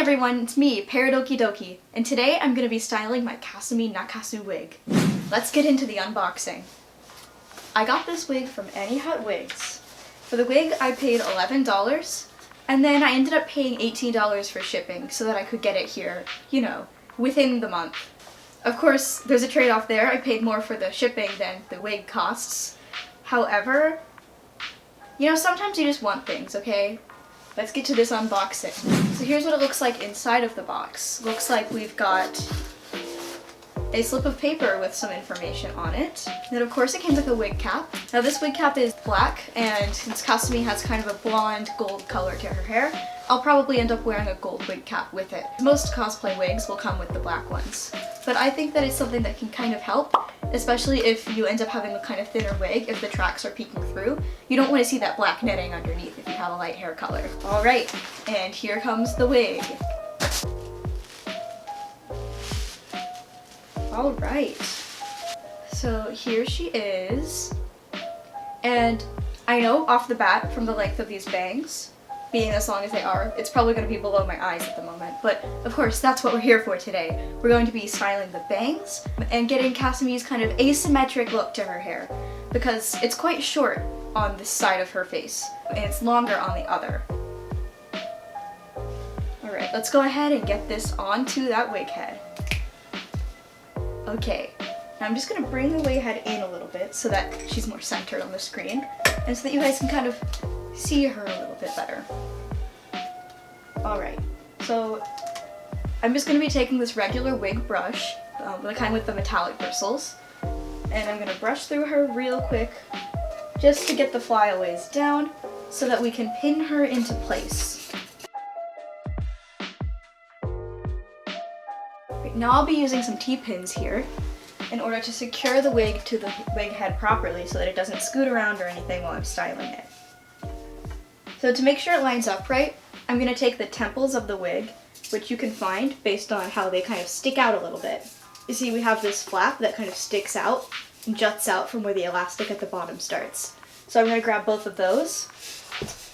everyone, it's me, Paradoki Doki, and today I'm going to be styling my Kasumi Nakasu wig. Let's get into the unboxing. I got this wig from Any Hut Wigs. For the wig I paid $11, and then I ended up paying $18 for shipping so that I could get it here, you know, within the month. Of course, there's a trade-off there. I paid more for the shipping than the wig costs. However, you know, sometimes you just want things, okay? Let's get to this unboxing. So here's what it looks like inside of the box. Looks like we've got a slip of paper with some information on it. Then of course it came with a wig cap. Now this wig cap is black, and since Kasumi has kind of a blonde gold color to her hair, I'll probably end up wearing a gold wig cap with it. Most cosplay wigs will come with the black ones. But I think that it's something that can kind of help, especially if you end up having a kind of thinner wig, if the tracks are peeking through. You don't want to see that black netting underneath if you have a light hair color. Alright, and here comes the wig. Alright, so here she is, and I know off the bat from the length of these bangs, being as long as they are, it's probably going to be below my eyes at the moment, but of course that's what we're here for today. We're going to be styling the bangs and getting Kasumi's kind of asymmetric look to her hair, because it's quite short on this side of her face, and it's longer on the other. Alright, let's go ahead and get this onto that wig head. Okay, now I'm just going to bring the wig head in a little bit so that she's more centered on the screen, and so that you guys can kind of see her a little bit better. Alright, so I'm just going to be taking this regular wig brush, the kind with the metallic bristles, and I'm going to brush through her real quick just to get the flyaways down so that we can pin her into place. Now I'll be using some T-pins here in order to secure the wig to the wig head properly so that it doesn't scoot around or anything while I'm styling it. So to make sure it lines up right, I'm going to take the temples of the wig, which you can find based on how they kind of stick out a little bit. You see we have this flap that kind of sticks out and juts out from where the elastic at the bottom starts. So I'm going to grab both of those.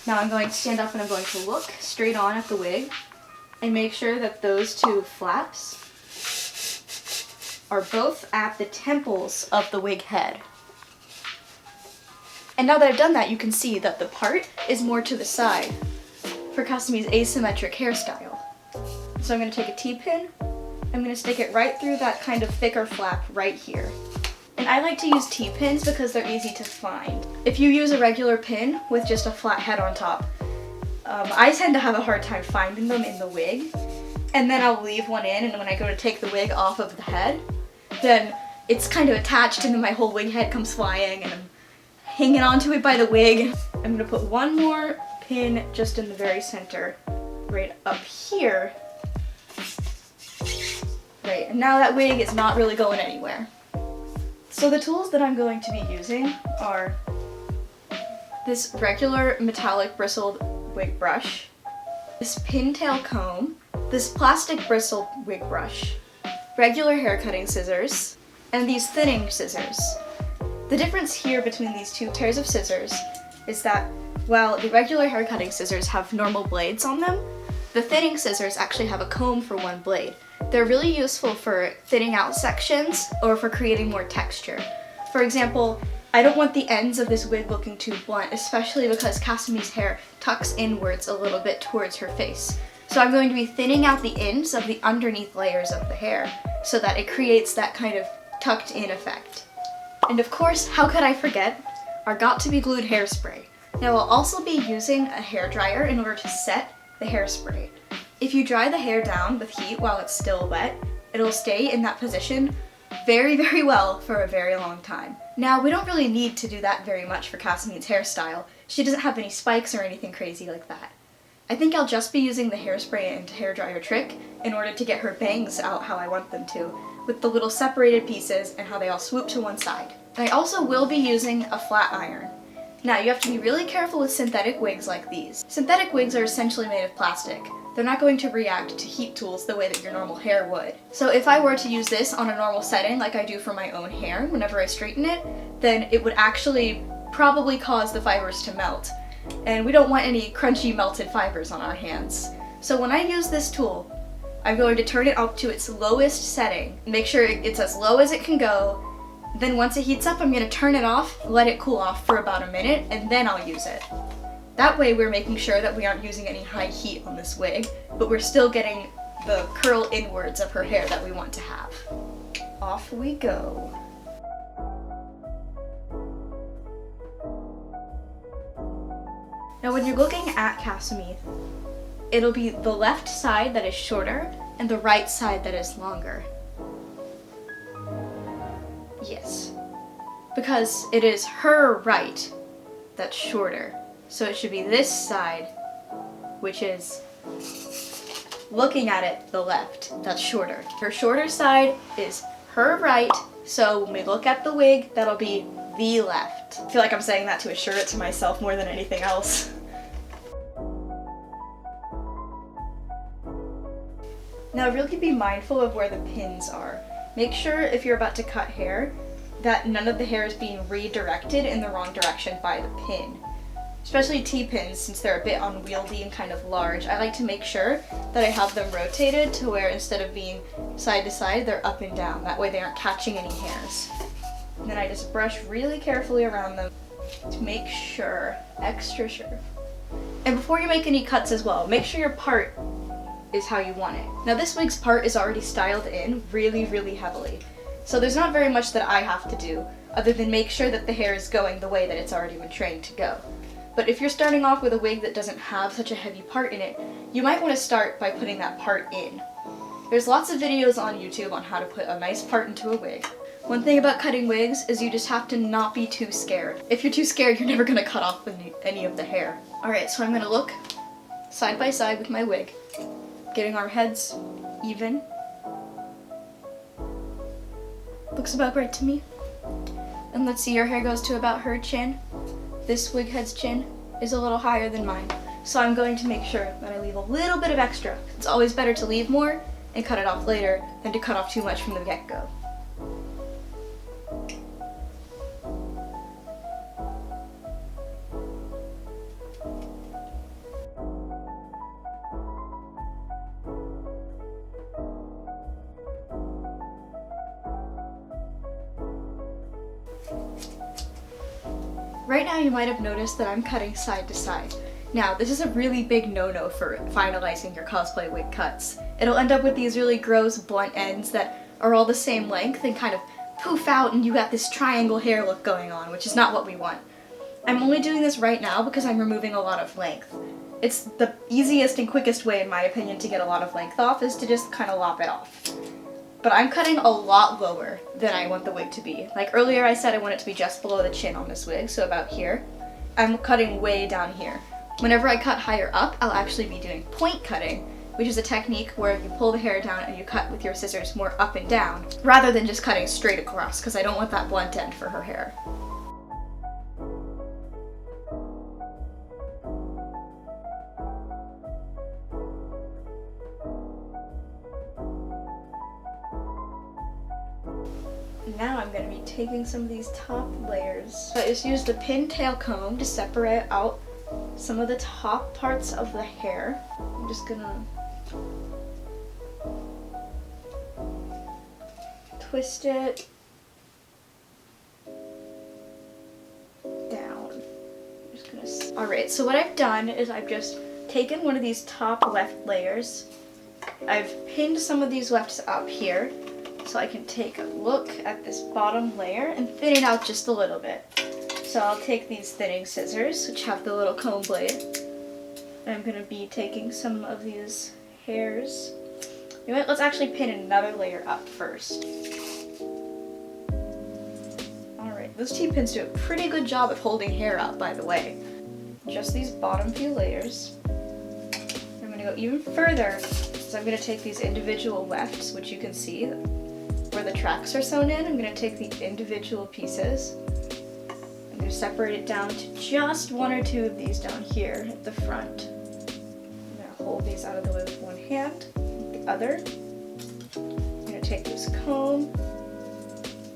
Now I'm going to stand up and I'm going to look straight on at the wig and make sure that those two flaps are both at the temples of the wig head. And now that I've done that, you can see that the part is more to the side for Kasumi's asymmetric hairstyle. So I'm going to take a T-pin, I'm going to stick it right through that kind of thicker flap right here. And I like to use T-pins because they're easy to find. If you use a regular pin with just a flat head on top, I tend to have a hard time finding them in the wig. And then I'll leave one in, and when I go to take the wig off of the head, then it's kind of attached and then my whole wig head comes flying and I'm hanging onto it by the wig. I'm gonna put one more pin just in the very center, right up here. Right, and now that wig is not really going anywhere. So the tools that I'm going to be using are this regular metallic bristled wig brush, this pintail comb, this plastic bristle wig brush, regular hair cutting scissors, and these thinning scissors. The difference here between these two pairs of scissors is that while the regular hair cutting scissors have normal blades on them, the thinning scissors actually have a comb for one blade. They're really useful for thinning out sections or for creating more texture. For example, I don't want the ends of this wig looking too blunt, especially because Kasumi's hair tucks inwards a little bit towards her face. So I'm going to be thinning out the ends of the underneath layers of the hair so that it creates that kind of tucked in effect. And of course, how could I forget our got-to-be glued hairspray. Now I'll also be using a hairdryer in order to set the hairspray. If you dry the hair down with heat while it's still wet, it'll stay in that position very, very well for a very long time. Now we don't really need to do that very much for Kasumi's hairstyle. She doesn't have any spikes or anything crazy like that. I think I'll just be using the hairspray and hairdryer trick in order to get her bangs out how I want them to, with the little separated pieces and how they all swoop to one side. And I also will be using a flat iron. Now you have to be really careful with synthetic wigs like these. Synthetic wigs are essentially made of plastic. They're not going to react to heat tools the way that your normal hair would. So if I were to use this on a normal setting like I do for my own hair whenever I straighten it, then it would actually probably cause the fibers to melt. And we don't want any crunchy melted fibers on our hands. So when I use this tool, I'm going to turn it up to its lowest setting. Make sure it's as low as it can go. Then once it heats up, I'm going to turn it off, let it cool off for about a minute, and then I'll use it. That way we're making sure that we aren't using any high heat on this wig, but we're still getting the curl inwards of her hair that we want to have. Off we go. Now when you're looking at Kasumi, it'll be the left side that is shorter and the right side that is longer. Yes, because it is her right that's shorter. So it should be this side, which is, looking at it, the left, that's shorter. Her shorter side is her right, so when we look at the wig, that'll be the left. I feel like I'm saying that to assure it to myself more than anything else. Now really be mindful of where the pins are. Make sure if you're about to cut hair, that none of the hair is being redirected in the wrong direction by the pin. Especially T-pins, since they're a bit unwieldy and kind of large, I like to make sure that I have them rotated to where instead of being side to side, they're up and down. That way they aren't catching any hairs. And then I just brush really carefully around them to make sure, extra sure. And before you make any cuts as well, make sure your part is how you want it. Now this wig's part is already styled in really, really heavily. So there's not very much that I have to do, other than make sure that the hair is going the way that it's already been trained to go. But if you're starting off with a wig that doesn't have such a heavy part in it, you might want to start by putting that part in. There's lots of videos on YouTube on how to put a nice part into a wig. One thing about cutting wigs is you just have to not be too scared. If you're too scared, you're never going to cut off any of the hair. Alright, so I'm going to look side by side with my wig, getting our heads even. Looks about right to me. And let's see, your hair goes to about her chin. This wig head's chin is a little higher than mine, so I'm going to make sure that I leave a little bit of extra. It's always better to leave more and cut it off later than to cut off too much from the get-go. Right now you might have noticed that I'm cutting side to side. Now this is a really big no-no for finalizing your cosplay wig cuts. It'll end up with these really gross blunt ends that are all the same length and kind of poof out and you got this triangle hair look going on, which is not what we want. I'm only doing this right now because I'm removing a lot of length. It's the easiest and quickest way in my opinion to get a lot of length off is to just kind of lop it off. But I'm cutting a lot lower than I want the wig to be. Like earlier I said I want it to be just below the chin on this wig, so about here. I'm cutting way down here. Whenever I cut higher up, I'll actually be doing point cutting, which is a technique where you pull the hair down and you cut with your scissors more up and down, rather than just cutting straight across, because I don't want that blunt end for her hair. Now I'm going to be taking some of these top layers. I just used a pintail comb to separate out some of the top parts of the hair. I'm just gonna twist it down. Alright, so what I've done is I've just taken one of these top left layers. I've pinned some of these lefts up here so I can take a look at this bottom layer and thin it out just a little bit. So I'll take these thinning scissors, which have the little comb blade, and I'm going to be taking some of these hairs. You know what, let's actually pin another layer up first. Alright, those T-pins do a pretty good job of holding hair up, by the way. Just these bottom few layers. I'm going to go even further, so I'm going to take these individual lefts, which you can see where the tracks are sewn in. I'm going to take the individual pieces. I'm going to separate it down to just one or two of these down here at the front. I'm going to hold these out of the way with one hand, with the other. I'm going to take this comb,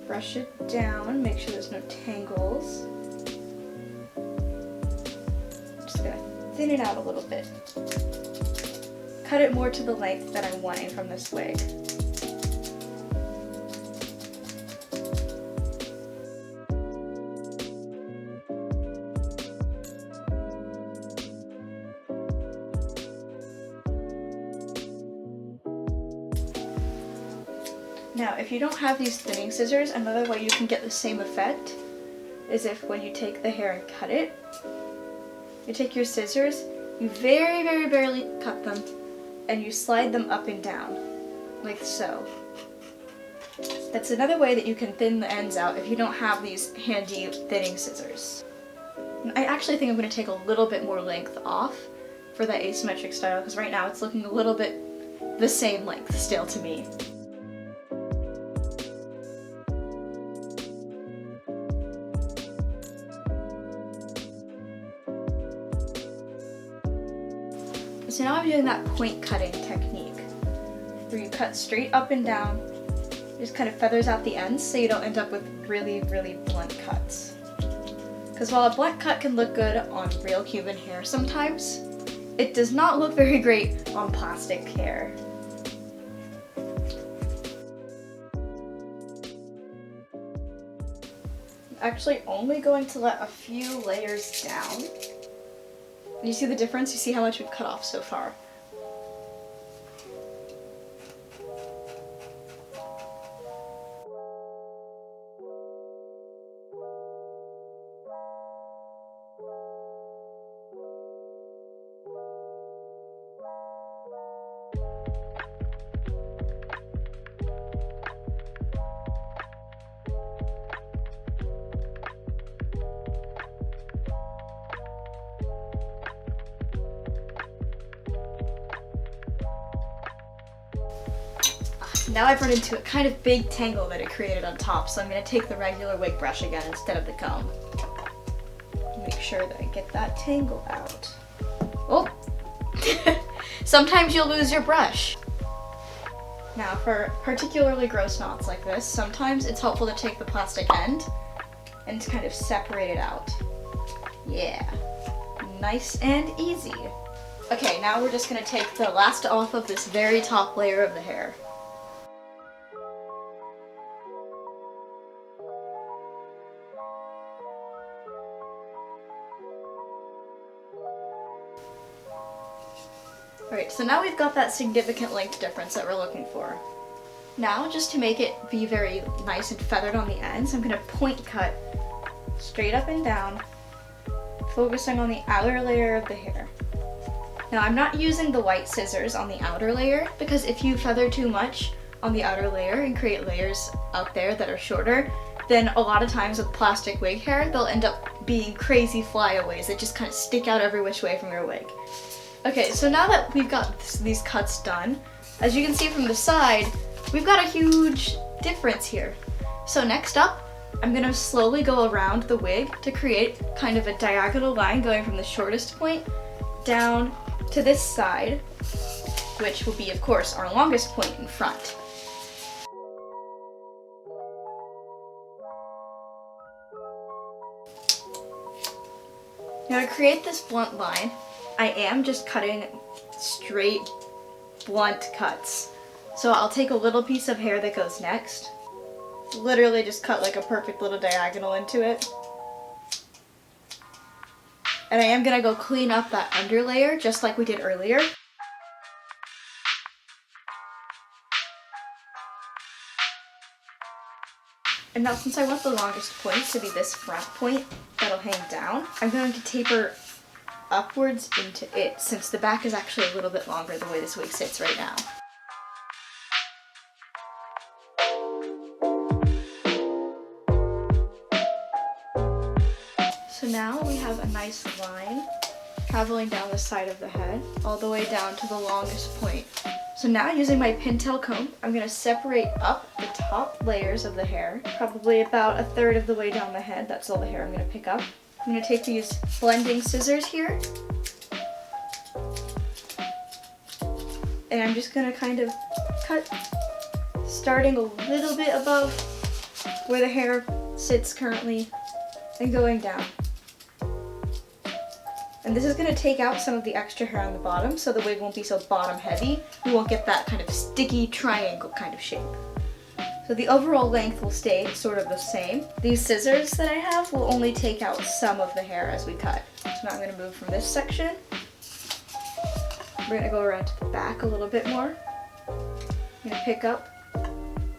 brush it down, make sure there's no tangles. I'm just going to thin it out a little bit. cut it more to the length that I'm wanting from this wig. Now, if you don't have these thinning scissors, another way you can get the same effect is if when you take the hair and cut it, you take your scissors, you very, very barely cut them, and you slide them up and down, like so. That's another way that you can thin the ends out if you don't have these handy thinning scissors. I actually think I'm going to take a little bit more length off for that asymmetric style, because right now it's looking a little bit the same length still to me. So now I'm doing that point cutting technique, where you cut straight up and down, it just kind of feathers out the ends so you don't end up with really, really blunt cuts. Because while a blunt cut can look good on real human hair sometimes, it does not look very great on plastic hair. I'm actually only going to let a few layers down. You see the difference? You see how much we've cut off so far. Now I've run into a kind of big tangle that it created on top, so I'm going to take the regular wig brush again instead of the comb. Make sure that I get that tangle out. Oh! Sometimes you'll lose your brush. Now for particularly gross knots like this, sometimes it's helpful to take the plastic end and to kind of separate it out. Yeah. Nice and easy. Okay, now we're just going to take the last off of this very top layer of the hair. Alright, so now we've got that significant length difference that we're looking for. Now, just to make it be very nice and feathered on the ends, I'm going to point cut straight up and down, focusing on the outer layer of the hair. Now, I'm not using the white scissors on the outer layer, because if you feather too much on the outer layer and create layers out there that are shorter, then a lot of times with plastic wig hair, they'll end up being crazy flyaways that just kind of stick out every which way from your wig. Okay, so now that we've got these cuts done, as you can see from the side, we've got a huge difference here. So next up, I'm going to slowly go around the wig to create kind of a diagonal line going from the shortest point down to this side, which will be, of course, our longest point in front. Now to create this blunt line, I am just cutting straight, blunt cuts. So I'll take a little piece of hair that goes next, literally just cut like a perfect little diagonal into it. And I am gonna go clean up that under layer just like we did earlier. And now since I want the longest point to be this front point that'll hang down, I'm going to taper upwards into it, since the back is actually a little bit longer the way this wig sits right now. So now we have a nice line traveling down the side of the head, all the way down to the longest point. So now using my pintail comb, I'm going to separate up the top layers of the hair, probably about a third of the way down the head. That's all the hair I'm going to pick up. I'm going to take these blending scissors here, and I'm just going to kind of cut, starting a little bit above where the hair sits currently, and going down. And this is going to take out some of the extra hair on the bottom so the wig won't be so bottom heavy. We won't get that kind of sticky triangle kind of shape. So the overall length will stay sort of the same. These scissors that I have will only take out some of the hair as we cut. So now I'm going to move from this section. We're going to go around to the back a little bit more. I'm going to pick up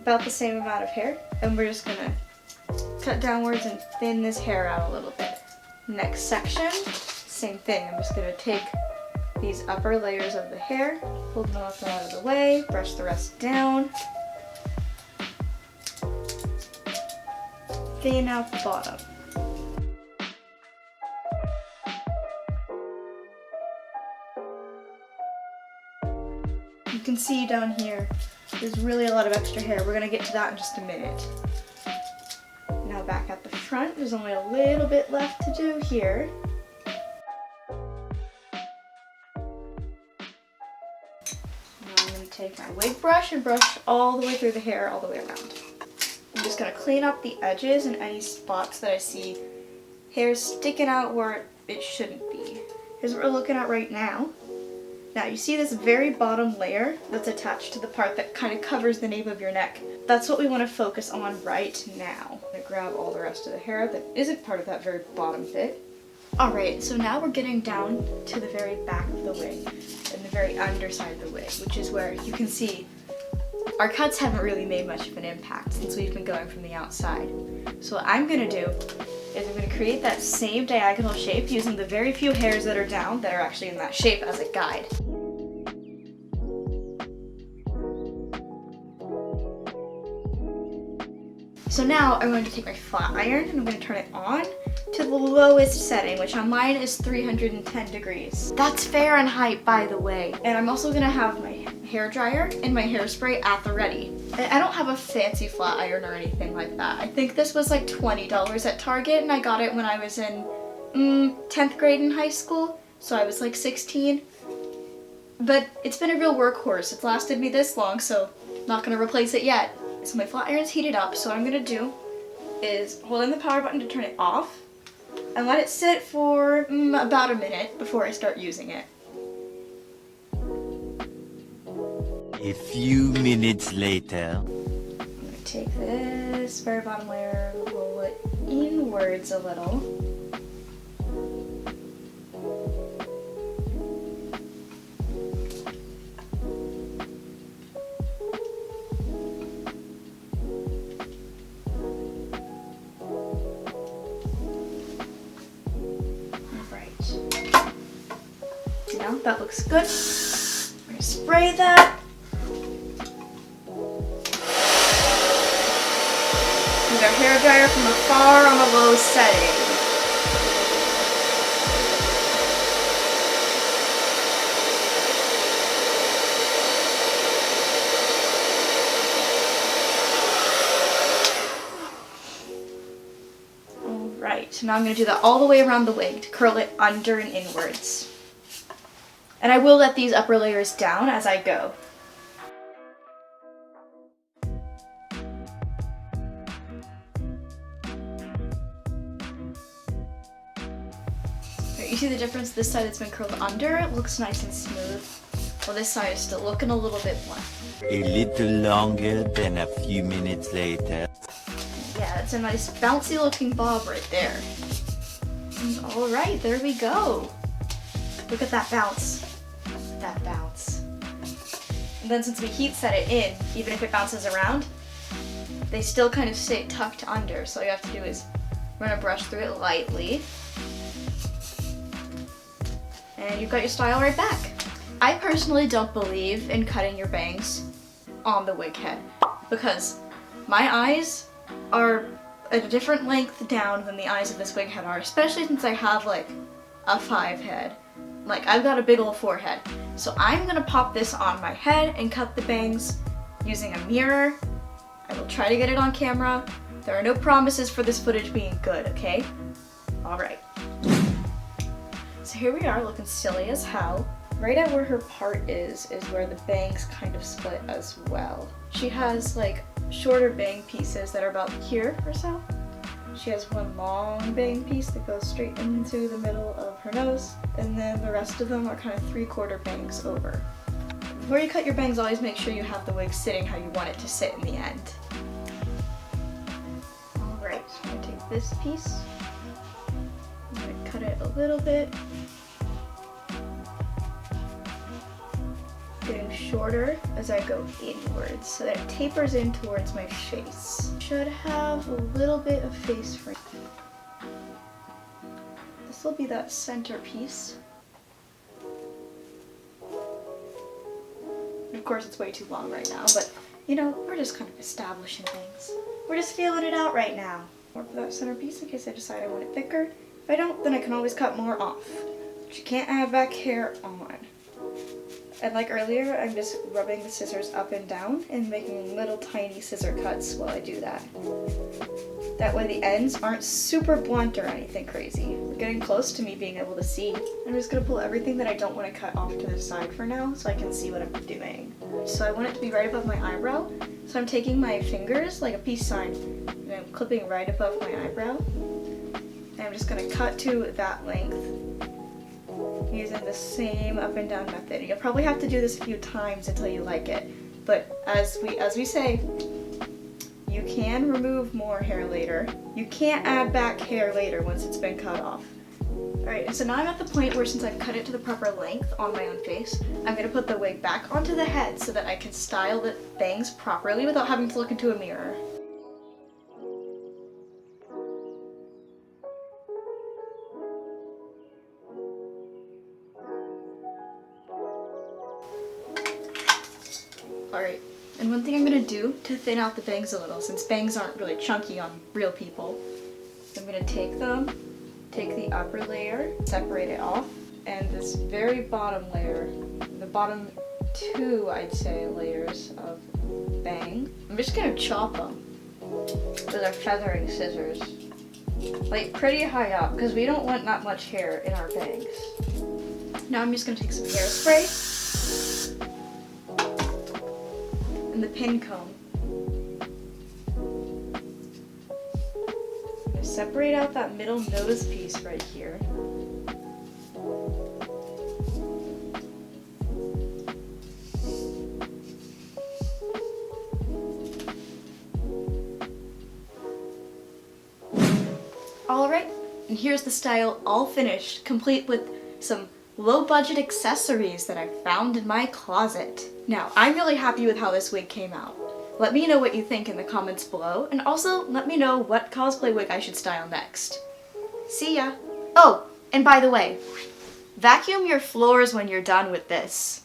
about the same amount of hair, and we're just going to cut downwards and thin this hair out a little bit. Next section, same thing. I'm just going to take these upper layers of the hair, pull them up and out of the way, brush the rest down, thin out the bottom. You can see down here, there's really a lot of extra hair. We're going to get to that in just a minute. Now back at the front, there's only a little bit left to do here. Now I'm going to take my wig brush and brush all the way through the hair, all the way around. I'm just going to clean up the edges and any spots that I see hair sticking out where it shouldn't be. Here's what we're looking at right now. Now you see this very bottom layer that's attached to the part that kind of covers the nape of your neck. That's what we want to focus on right now. I'm going to grab all the rest of the hair that isn't part of that very bottom bit. Alright, so now we're getting down to the very back of the wig and the very underside of the wig, which is where you can see our cuts haven't really made much of an impact since we've been going from the outside. So what I'm going to do is I'm going to create that same diagonal shape using the very few hairs that are down that are actually in that shape as a guide. So now I'm going to take my flat iron and I'm going to turn it on to the lowest setting, which on mine is 310 degrees. That's Fahrenheit, by the way. And I'm also going to have my hair dryer and my hairspray at the ready. And I don't have a fancy flat iron or anything like that. I think this was like $20 at Target, and I got it when I was in 10th grade in high school, so I was like 16. But it's been a real workhorse. It's lasted me this long, so I'm not going to replace it yet. So my flat iron's heated up, so what I'm going to do is hold in the power button to turn it off and let it sit for about a minute before I start using it. A few minutes later. I'm going to take this very bottom layer, roll it inwards a little. Now that looks good. We're going to spray that. Use our hair dryer from afar on a low setting. Alright, so now I'm going to do that all the way around the wig to curl it under and inwards. And I will let these upper layers down as I go. You see the difference? This side it's been curled under, it looks nice and smooth. Well, this side is still looking a little bit blunt. A little longer than a few minutes later. Yeah, it's a nice bouncy looking bob right there. Alright, there we go. Look at that bounce. That bounce. And then since we heat set it in, even if it bounces around, they still kind of stay tucked under. So all you have to do is run a brush through it lightly. And you've got your style right back. I personally don't believe in cutting your bangs on the wig head because my eyes are at a different length down than the eyes of this wig head are, especially since I have like a 5 head. Like, I've got a big old forehead. So I'm gonna pop this on my head and cut the bangs using a mirror. I will try to get it on camera. There are no promises for this footage being good, okay? Alright. So here we are looking silly as hell. Right at where her part is where the bangs kind of split as well. She has like shorter bang pieces that are about here or so. She has one long bang piece that goes straight into the middle of her nose, and then the rest of them are kind of 3/4 bangs over. Before you cut your bangs, always make sure you have the wig sitting how you want it to sit in the end. Alright, so I'm going to take this piece, I'm going to cut it a little bit, getting shorter as I go inwards so that it tapers in towards my face. Should have a little bit of face frame. This will be that center piece. Of course it's way too long right now, but you know, we're just kind of establishing things. We're just feeling it out right now. More for that center piece in case I decide I want it thicker. If I don't, then I can always cut more off. But you can't add back hair on. And like earlier, I'm just rubbing the scissors up and down and making little tiny scissor cuts while I do that. That way the ends aren't super blunt or anything crazy. We're getting close to me being able to see. I'm just gonna pull everything that I don't want to cut off to the side for now so I can see what I'm doing. So I want it to be right above my eyebrow. So I'm taking my fingers like a peace sign and I'm clipping right above my eyebrow. And I'm just gonna cut to that length, using the same up and down method. You'll probably have to do this a few times until you like it, but as we say, you can remove more hair later. You can't add back hair later once it's been cut off. Alright, and so now I'm at the point where since I've cut it to the proper length on my own face, I'm going to put the wig back onto the head so that I can style the bangs properly without having to look into a mirror. Alright, and one thing I'm going to do to thin out the bangs a little, since bangs aren't really chunky on real people, I'm going to take the upper layer, separate it off, and this very bottom layer, the bottom two, I'd say, layers of bang, I'm just going to chop them with our feathering scissors, like pretty high up, because we don't want that much hair in our bangs. Now I'm just going to take some hairspray and the pin comb. I'm going to separate out that middle nose piece right here. Alright, and here's the style all finished, complete with some low-budget accessories that I found in my closet. Now, I'm really happy with how this wig came out. Let me know what you think in the comments below, and also let me know what cosplay wig I should style next. See ya! Oh, and by the way, vacuum your floors when you're done with this.